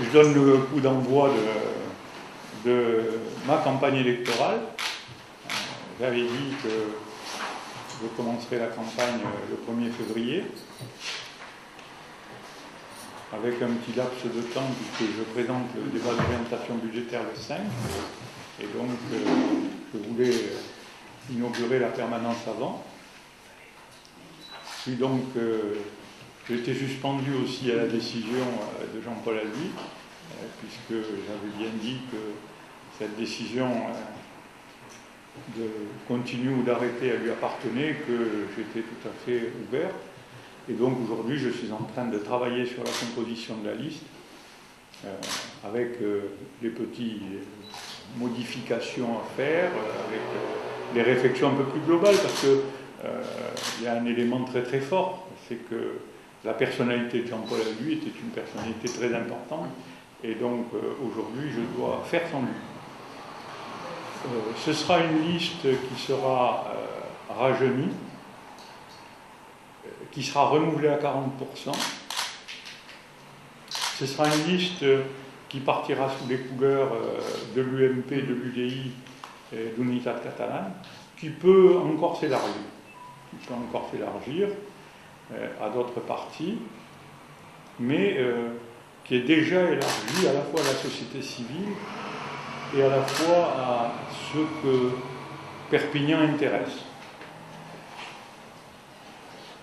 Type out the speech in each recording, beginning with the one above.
je donne le coup d'envoi de ma campagne électorale. J'avais dit que je commencerai la campagne le 1er février, avec un petit laps de temps, puisque je présente le débat d'orientation budgétaire le 5, et donc je voulais inaugurer la permanence avant. Puis donc, j'ai été suspendu aussi à la décision de Jean-Paul Alby, puisque j'avais bien dit que cette décision de continuer ou d'arrêter, elle lui appartenait, que j'étais tout à fait ouvert. Et donc aujourd'hui, je suis en train de travailler sur la composition de la liste, avec les petites modifications à faire, avec des réflexions un peu plus globales, parce que il y a un élément très très fort, c'est que la personnalité de Jean-Paul Alby était une personnalité très importante, et donc aujourd'hui, je dois faire son lui. Ce sera une liste qui sera rajeunie, qui sera renouvelée à 40%. Ce sera une liste qui partira sous les couleurs de l'UMP, de l'UDI et d'Unitat Catalane, qui peut encore s'élargir. À d'autres partis, mais qui est déjà élargie à la fois à la société civile et à la fois à ce que Perpignan intéresse.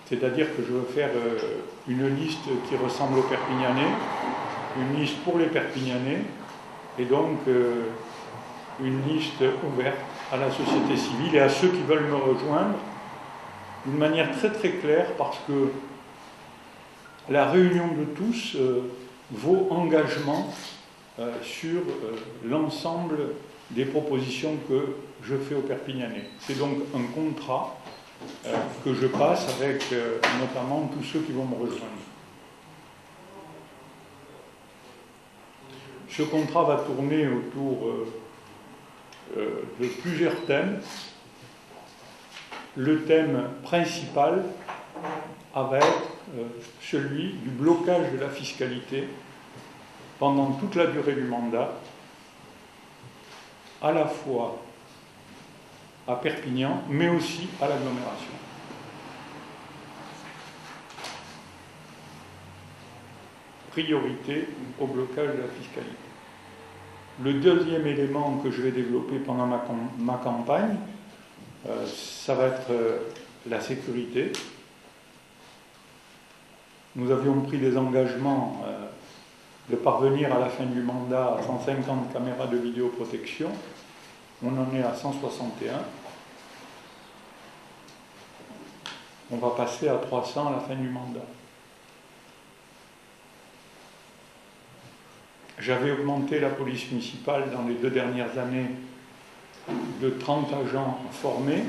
C'est-à-dire que je veux faire une liste qui ressemble aux Perpignanais, une liste pour les Perpignanais, et donc une liste ouverte à la société civile et à ceux qui veulent me rejoindre, d'une manière très très claire, parce que la réunion de tous vaut engagement sur l'ensemble des propositions que je fais aux Perpignanais. C'est donc un contrat que je passe avec notamment tous ceux qui vont me rejoindre. Ce contrat va tourner autour de plusieurs thèmes. Le thème principal va être celui du blocage de la fiscalité pendant toute la durée du mandat, à la fois à Perpignan, mais aussi à l'agglomération. Priorité au blocage de la fiscalité. Le deuxième élément que je vais développer pendant ma campagne, ça va être la sécurité. Nous avions pris des engagements de parvenir à la fin du mandat à 150 caméras de vidéoprotection. On en est à 161. On va passer à 300 à la fin du mandat. J'avais augmenté la police municipale dans les 2 dernières années de 30 agents formés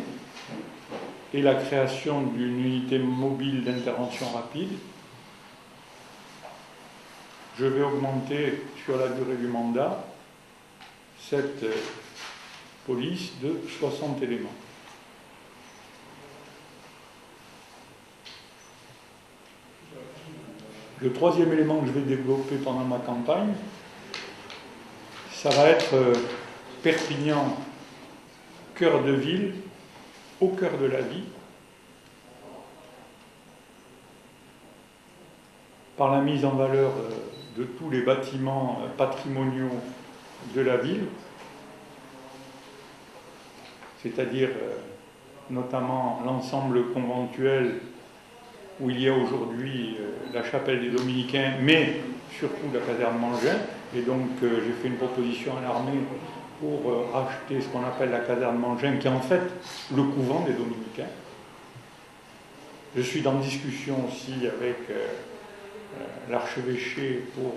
et la création d'une unité mobile d'intervention rapide. Je vais augmenter sur la durée du mandat cette police de 60 éléments. Le troisième élément que je vais développer pendant ma campagne, ça va être Perpignan, cœur de ville, au cœur de la vie, par la mise en valeur de tous les bâtiments patrimoniaux de la ville, c'est-à-dire notamment l'ensemble conventuel où il y a aujourd'hui la chapelle des Dominicains, mais surtout la caserne Mangin. Et donc j'ai fait une proposition à l'armée pour racheter ce qu'on appelle la caserne Mangin, qui est en fait le couvent des Dominicains. Je suis en discussion aussi avec l'archevêché pour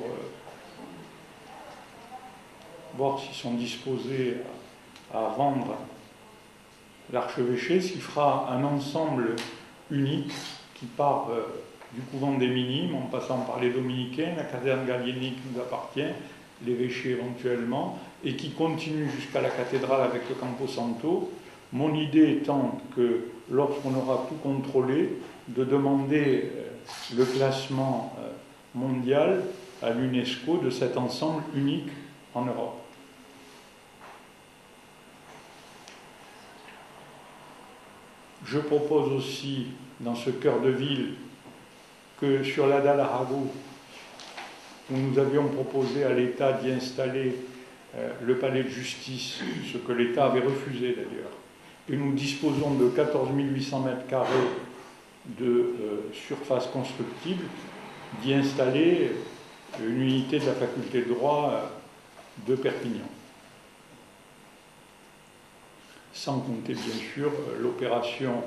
voir s'ils sont disposés à vendre l'archevêché, ce qui fera un ensemble unique qui part du couvent des Minimes, en passant par les Dominicains, la caserne Gallieni qui nous appartient, l'évêché éventuellement, et qui continue jusqu'à la cathédrale avec le Campo Santo. Mon idée étant que lorsqu'on aura tout contrôlé, de demander le classement mondial à l'UNESCO de cet ensemble unique en Europe. Je propose aussi, dans ce cœur de ville, que sur la dalle Arago, où nous avions proposé à l'État d'y installer le palais de justice, ce que l'État avait refusé d'ailleurs, et nous disposons de 14 800 mètres carrés de surface constructible, d'y installer une unité de la faculté de droit de Perpignan. Sans compter bien sûr l'opération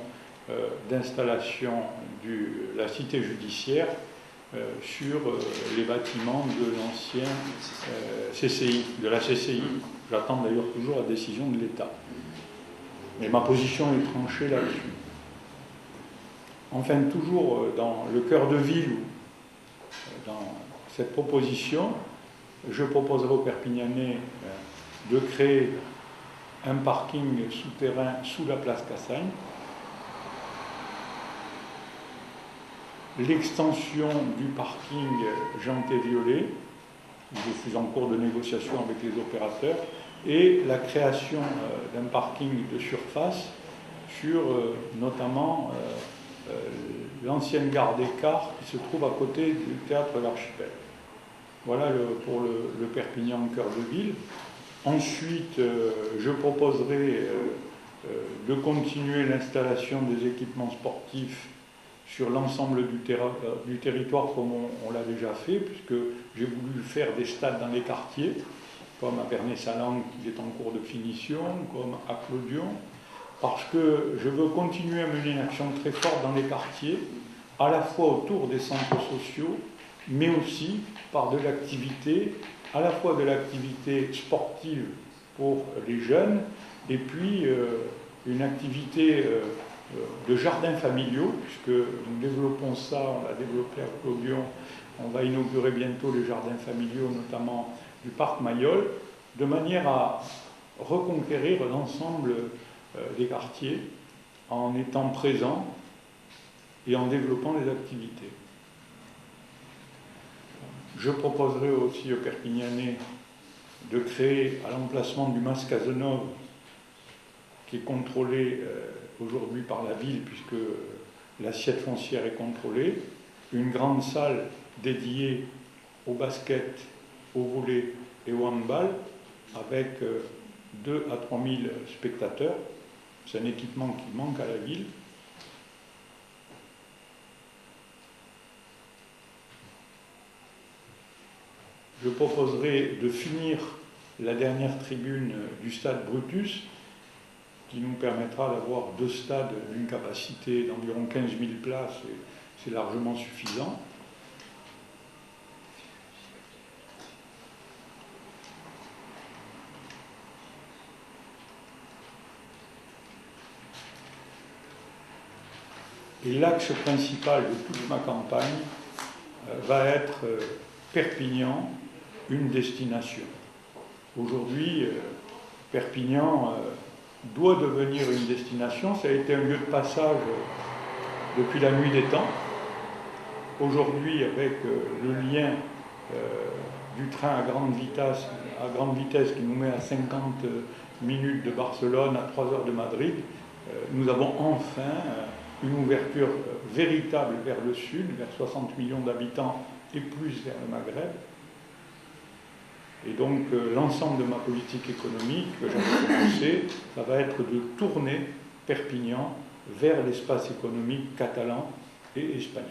d'installation de la cité judiciaire sur les bâtiments de l'ancien CCI, de la CCI. J'attends d'ailleurs toujours la décision de l'État. Mais ma position est tranchée là-dessus. Enfin, toujours dans le cœur de ville, dans cette proposition, je proposerai aux Perpignanais de créer un parking souterrain sous la place Cassagne, l'extension du parking Jean-T-Violet, je suis en cours de négociation avec les opérateurs, et la création d'un parking de surface sur notamment l'ancienne gare des Cars qui se trouve à côté du théâtre de l'Archipel. Voilà pour le Perpignan cœur de ville. Ensuite, je proposerai de continuer l'installation des équipements sportifs sur l'ensemble du territoire comme on l'a déjà fait, puisque j'ai voulu faire des stades dans les quartiers, comme à Bernay-Salang qui est en cours de finition, comme à Clodion, parce que je veux continuer à mener une action très forte dans les quartiers, à la fois autour des centres sociaux, mais aussi par de l'activité, à la fois de l'activité sportive pour les jeunes, et puis une activité de jardins familiaux, puisque nous développons ça, on l'a développé à Clodion, on va inaugurer bientôt les jardins familiaux, notamment du parc Mayol, de manière à reconquérir l'ensemble des quartiers en étant présent et en développant les activités. Je proposerai aussi aux Perpignanais de créer à l'emplacement du Mas Cazenove, qui est contrôlé aujourd'hui par la ville puisque l'assiette foncière est contrôlée, une grande salle dédiée au basket, au volley et au handball avec 2 à 3 000 spectateurs. C'est un équipement qui manque à la ville. Je proposerai de finir la dernière tribune du stade Brutus, qui nous permettra d'avoir 2 stades d'une capacité d'environ 15 000 places, et c'est largement suffisant. Et l'axe principal de toute ma campagne va être Perpignan, une destination. Aujourd'hui, Perpignan doit devenir une destination. Ça a été un lieu de passage depuis la nuit des temps. Aujourd'hui, avec le lien du train à grande vitesse qui nous met à 50 minutes de Barcelone, à 3 heures de Madrid, nous avons enfin une ouverture véritable vers le sud, vers 60 millions d'habitants et plus vers le Maghreb. Et donc l'ensemble de ma politique économique que j'avais commencé, ça va être de tourner Perpignan vers l'espace économique catalan et espagnol.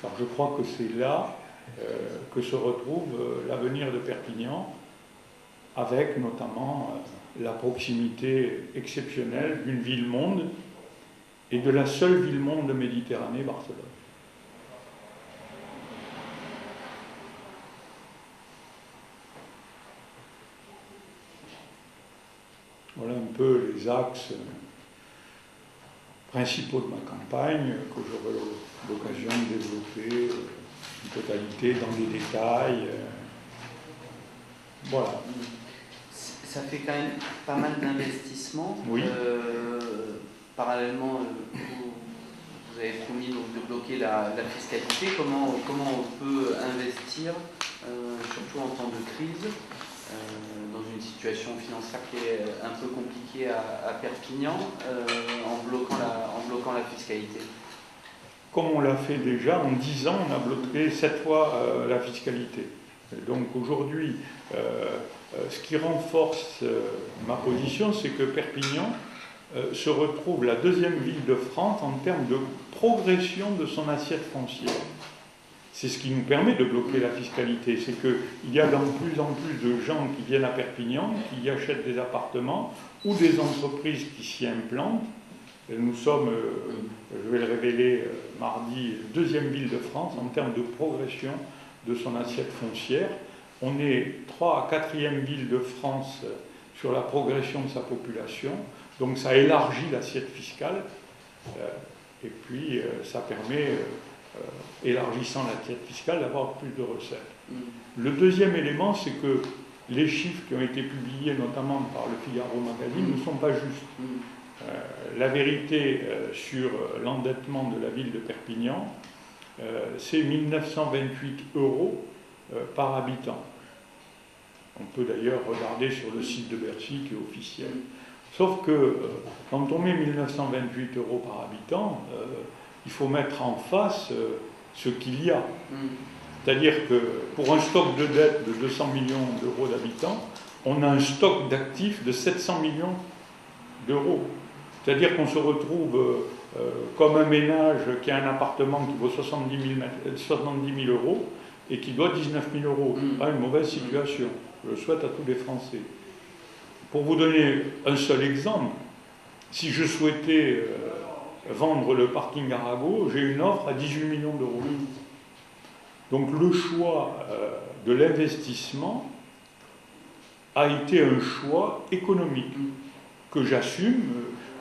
Car je crois que c'est là que se retrouve l'avenir de Perpignan, avec notamment la proximité exceptionnelle d'une ville-monde et de la seule ville-monde de Méditerranée, Barcelone. Voilà un peu les axes principaux de ma campagne que j'aurai l'occasion de développer en totalité dans les détails. Voilà. Ça fait quand même pas mal d'investissements. Oui. Parallèlement, vous avez promis donc de bloquer la fiscalité. Comment on peut investir surtout en temps de crise, dans une situation financière qui est un peu compliquée à Perpignan, en bloquant la fiscalité? Comme on l'a fait déjà, en 10 ans, on a bloqué 7 fois la fiscalité. Donc aujourd'hui, ce qui renforce ma position, c'est que Perpignan se retrouve la deuxième ville de France en termes de progression de son assiette foncière. C'est ce qui nous permet de bloquer la fiscalité. C'est qu'il y a de plus en plus de gens qui viennent à Perpignan, qui y achètent des appartements ou des entreprises qui s'y implantent. Nous sommes, je vais le révéler mardi, deuxième ville de France en termes de progression de son assiette foncière. On est 3 à 4e ville de France sur la progression de sa population. Donc ça élargit l'assiette fiscale et puis ça permet, élargissant l'assiette fiscale, d'avoir plus de recettes. Le deuxième élément, c'est que les chiffres qui ont été publiés notamment par le Figaro Magazine ne sont pas justes. La vérité sur l'endettement de la ville de Perpignan, c'est 1928 € par habitant. On peut d'ailleurs regarder sur le site de Bercy qui est officiel. Sauf que quand on met 1928 € par habitant, il faut mettre en face ce qu'il y a. C'est-à-dire que pour un stock de dette de 200 millions d'euros d'habitants, on a un stock d'actifs de 700 millions d'euros. C'est-à-dire qu'on se retrouve comme un ménage qui a un appartement qui vaut 70 000 € et qui doit 19 000 €. Ce n'est pas une mauvaise situation. Je le souhaite à tous les Français. Pour vous donner un seul exemple, si je souhaitais vendre le parking Arago, j'ai une offre à 18 millions d'euros. Donc le choix de l'investissement a été un choix économique que j'assume.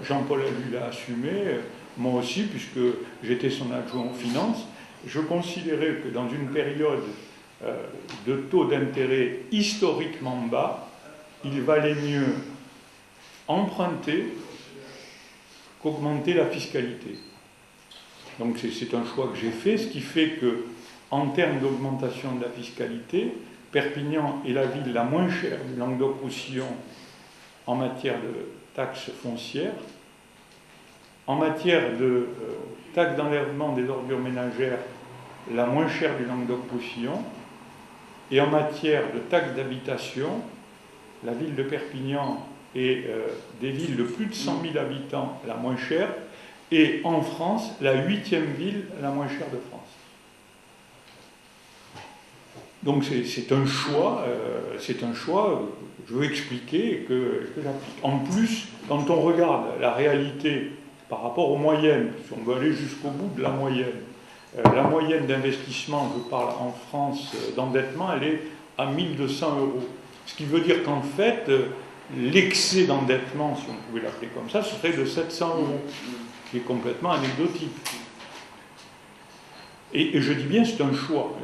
Jean-Paul Allu l'a assumé, moi aussi, puisque j'étais son adjoint aux finances. Je considérais que dans une période de taux d'intérêt historiquement bas, il valait mieux emprunter qu'augmenter la fiscalité. Donc c'est un choix que j'ai fait, ce qui fait que, en termes d'augmentation de la fiscalité, Perpignan est la ville la moins chère du Languedoc-Roussillon en matière de taxes foncières, en matière de taxes d'enlèvement des ordures ménagères, la moins chère du Languedoc-Roussillon, et en matière de taxes d'habitation, la ville de Perpignan est des villes de plus de 100 000 habitants la moins chère, et en France, la 8e ville la moins chère de France. Donc c'est un choix, je veux expliquer, que j'applique. En plus, quand on regarde la réalité par rapport aux moyennes, si on veut aller jusqu'au bout de la moyenne d'investissement, je parle en France d'endettement, elle est à 1 200 €. Ce qui veut dire qu'en fait, l'excès d'endettement, si on pouvait l'appeler comme ça, serait de 700 €, qui est complètement anecdotique. Et je dis bien c'est un choix.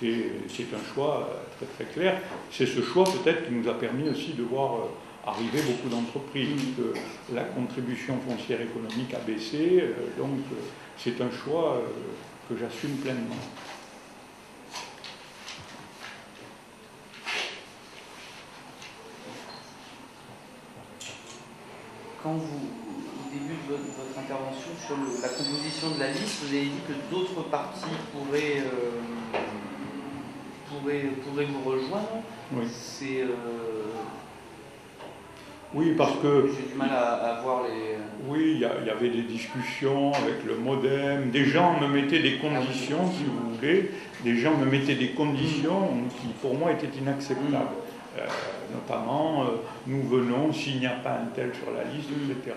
C'est un choix très très clair. C'est ce choix peut-être qui nous a permis aussi de voir arriver beaucoup d'entreprises, puisque la contribution foncière économique a baissé, donc c'est un choix que j'assume pleinement. Quand au début de votre intervention sur la composition de la liste, vous avez dit que d'autres partis pourraient vous rejoindre. Oui. C'est oui, parce que j'ai du mal à voir les. Oui, il y avait des discussions avec le MoDem. Des gens me mettaient des conditions, si vous voulez. Des gens me mettaient des conditions qui, pour moi, étaient inacceptables. Notamment, nous venons s'il n'y a pas un tel sur la liste, etc.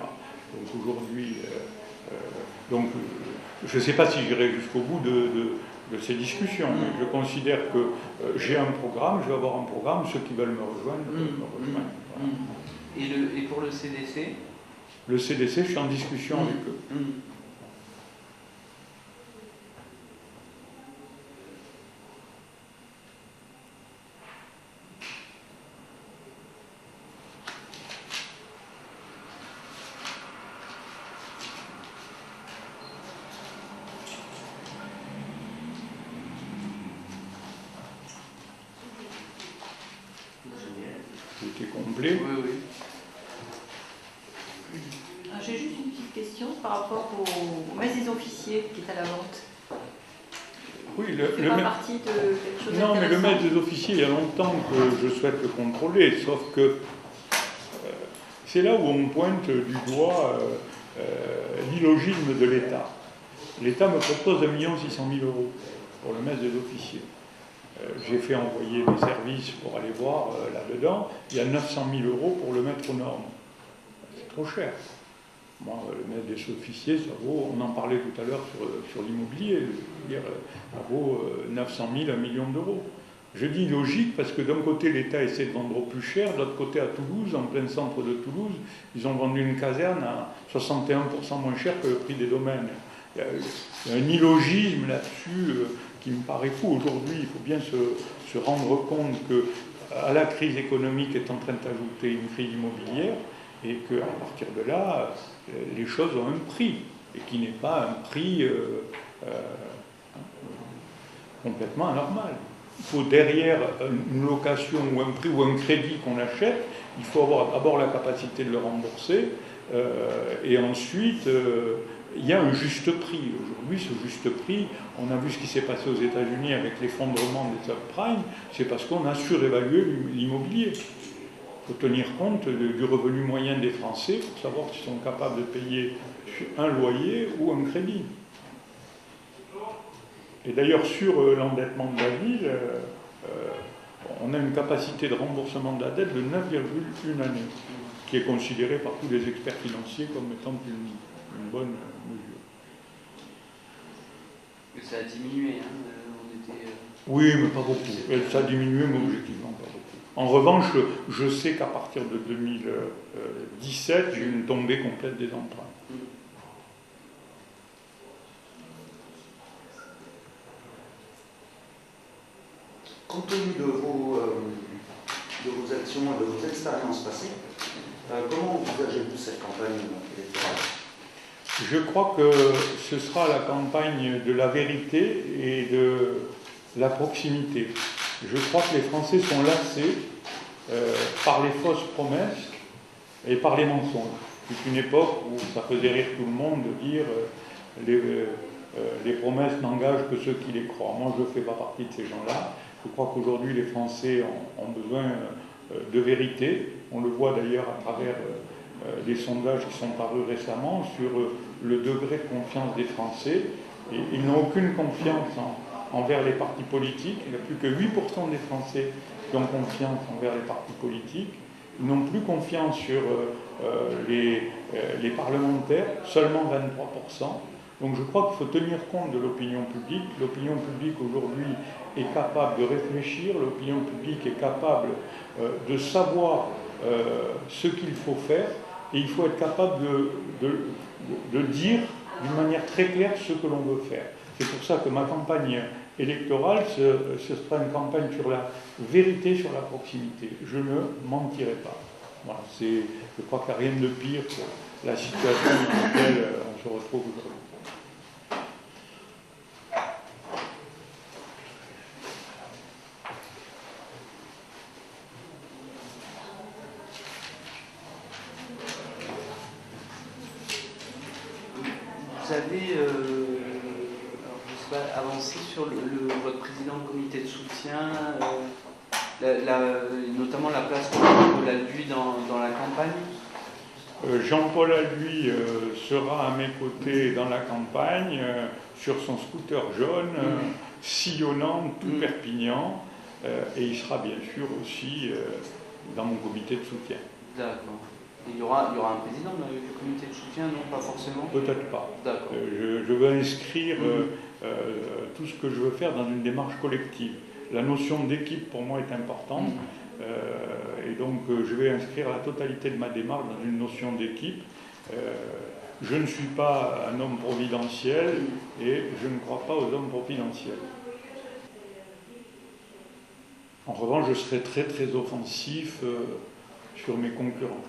Donc aujourd'hui, je ne sais pas si j'irai jusqu'au bout de ces discussions, mais je considère que j'ai un programme, je vais avoir un programme, ceux qui veulent me rejoindre me rejoindre. Voilà. Et pour le CDC? Le CDC, je suis en discussion avec eux. était complet. Oui, oui. J'ai juste une petite question par rapport au messe des officiers qui est à la vente. Oui, C'est pas partie de quelque chose non, mais le d'intéressant. maître des officiers, il y a longtemps que je souhaite le contrôler, sauf que c'est là où on pointe du doigt l'illogisme de l'État. L'État me propose 1 600 000 € pour le maître des officiers. J'ai fait envoyer mes services pour aller voir là-dedans. Il y a 900 000 € pour le mettre aux normes. C'est trop cher. Moi, le maître des officiers, ça vaut, on en parlait tout à l'heure sur l'immobilier, ça vaut 900 000, 1 million d'euros. Je dis logique parce que d'un côté, l'État essaie de vendre au plus cher, de l'autre côté, à Toulouse, en plein centre de Toulouse, ils ont vendu une caserne à 61% moins cher que le prix des domaines. Il y a un illogisme là-dessus qui me paraît fou. Aujourd'hui, il faut bien se rendre compte qu'à la crise économique est en train d'ajouter une crise immobilière et qu'à partir de là, les choses ont un prix et qui n'est pas un prix complètement anormal. Il faut derrière une location ou un prix ou un crédit qu'on achète, il faut avoir d'abord la capacité de le rembourser et ensuite il y a un juste prix. Aujourd'hui, ce juste prix, on a vu ce qui s'est passé aux États-Unis avec l'effondrement des subprimes, c'est parce qu'on a surévalué l'immobilier. Il faut tenir compte du revenu moyen des Français pour savoir s'ils sont capables de payer un loyer ou un crédit. Et d'ailleurs, sur l'endettement de la ville, on a une capacité de remboursement de la dette de 9,1 années, qui est considérée par tous les experts financiers comme étant une bonne mesure. Mais ça a diminué, hein. Oui, mais pas beaucoup. Ça a diminué, mais objectivement pas beaucoup. En revanche, je sais qu'à partir de 2017, j'ai eu une tombée complète des emprunts. Compte tenu de vos actions et de vos expériences passées, comment envisagez-vous cette campagne électorale ? Je crois que ce sera la campagne de la vérité et de la proximité. Je crois que les Français sont lassés par les fausses promesses et par les mensonges. C'est une époque où ça faisait rire tout le monde de dire les promesses n'engagent que ceux qui les croient. Moi, je ne fais pas partie de ces gens-là. Je crois qu'aujourd'hui, les Français ont besoin de vérité. On le voit d'ailleurs à travers les sondages qui sont parus récemment sur le degré de confiance des Français. Et ils n'ont aucune confiance envers les partis politiques. Il n'y a plus que 8% des Français qui ont confiance envers les partis politiques. Ils n'ont plus confiance sur les parlementaires, seulement 23%. Donc je crois qu'il faut tenir compte de l'opinion publique. L'opinion publique aujourd'hui est capable de réfléchir, l'opinion publique est capable de savoir ce qu'il faut faire, et il faut être capable de dire d'une manière très claire ce que l'on veut faire. C'est pour ça que ma campagne électorale, ce sera une campagne sur la vérité, sur la proximité. Je ne mentirai pas. Voilà, je crois qu'il n'y a rien de pire que la situation dans laquelle on se retrouve aujourd'hui. Vous avez avancé sur votre président de comité de soutien, notamment la place de Jean-Paul Alduy dans la campagne. Jean-Paul Alduy sera à mes côtés dans la campagne sur son scooter jaune, sillonnant tout Perpignan, et il sera bien sûr aussi dans mon comité de soutien. D'accord. Il y aura un président du comité de soutien, non? Pas forcément? Peut-être pas. D'accord. Je veux inscrire tout ce que je veux faire dans une démarche collective. La notion d'équipe pour moi est importante, et donc je vais inscrire la totalité de ma démarche dans une notion d'équipe. Je ne suis pas un homme providentiel et je ne crois pas aux hommes providentiels. En revanche, je serai très très offensif sur mes concurrents.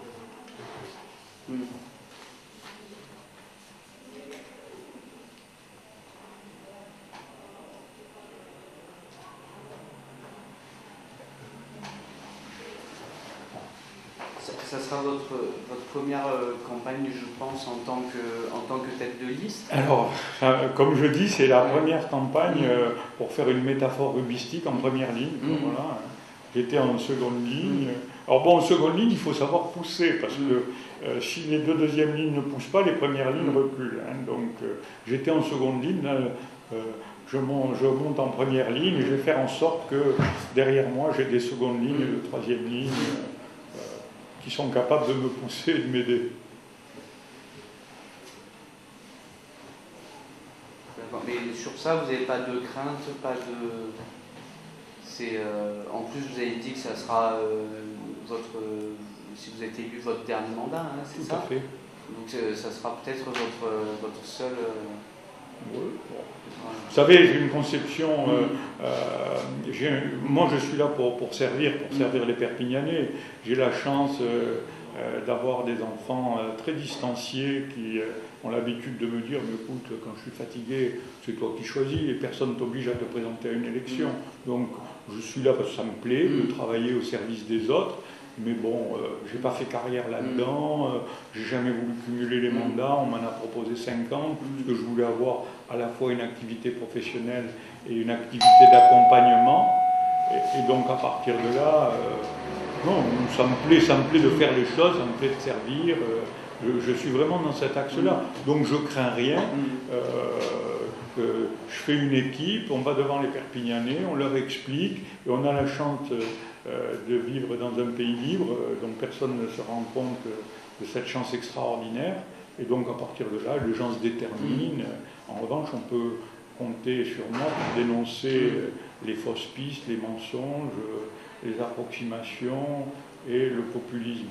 ça sera votre première campagne, je pense, en tant que tête de liste. Alors, comme je dis, c'est la première campagne, pour faire une métaphore rubistique, en première ligne. Voilà. J'étais en seconde ligne. Alors bon, en seconde ligne, il faut savoir pousser, parce que si les deux deuxièmes lignes ne poussent pas, les premières lignes reculent. Hein. Donc j'étais en seconde ligne, là, je monte en première ligne, et je vais faire en sorte que derrière moi, j'ai des secondes lignes et de troisième ligne qui sont capables de me pousser et de m'aider. Mais sur ça, vous n'avez pas de crainte, pas de... en plus, vous avez dit que ça sera si vous êtes élu, votre dernier mandat, hein, c'est ça? Tout à fait. Donc ça sera peut-être votre seul... Oui. Vous savez, j'ai une conception, moi je suis là pour servir les Perpignanais. J'ai la chance d'avoir des enfants très distanciés qui ont l'habitude de me dire, mais écoute, quand je suis fatigué, c'est toi qui choisis, et personne ne t'oblige à te présenter à une élection. Donc je suis là parce que ça me plaît de travailler au service des autres. Mais bon, j'ai pas fait carrière là-dedans, j'ai jamais voulu cumuler les mandats, on m'en a proposé 50, parce que je voulais avoir à la fois une activité professionnelle et une activité d'accompagnement. Et donc à partir de là, non, ça me plaît de faire les choses, ça me plaît de servir, je suis vraiment dans cet axe-là. Donc je crains rien. Je fais une équipe, on va devant les Perpignanais, on leur explique, et on a la chance de vivre dans un pays libre, dont personne ne se rend compte de cette chance extraordinaire, et donc à partir de là, les gens se déterminent. En revanche, on peut compter sur moi pour dénoncer les fausses pistes, les mensonges, les approximations et le populisme.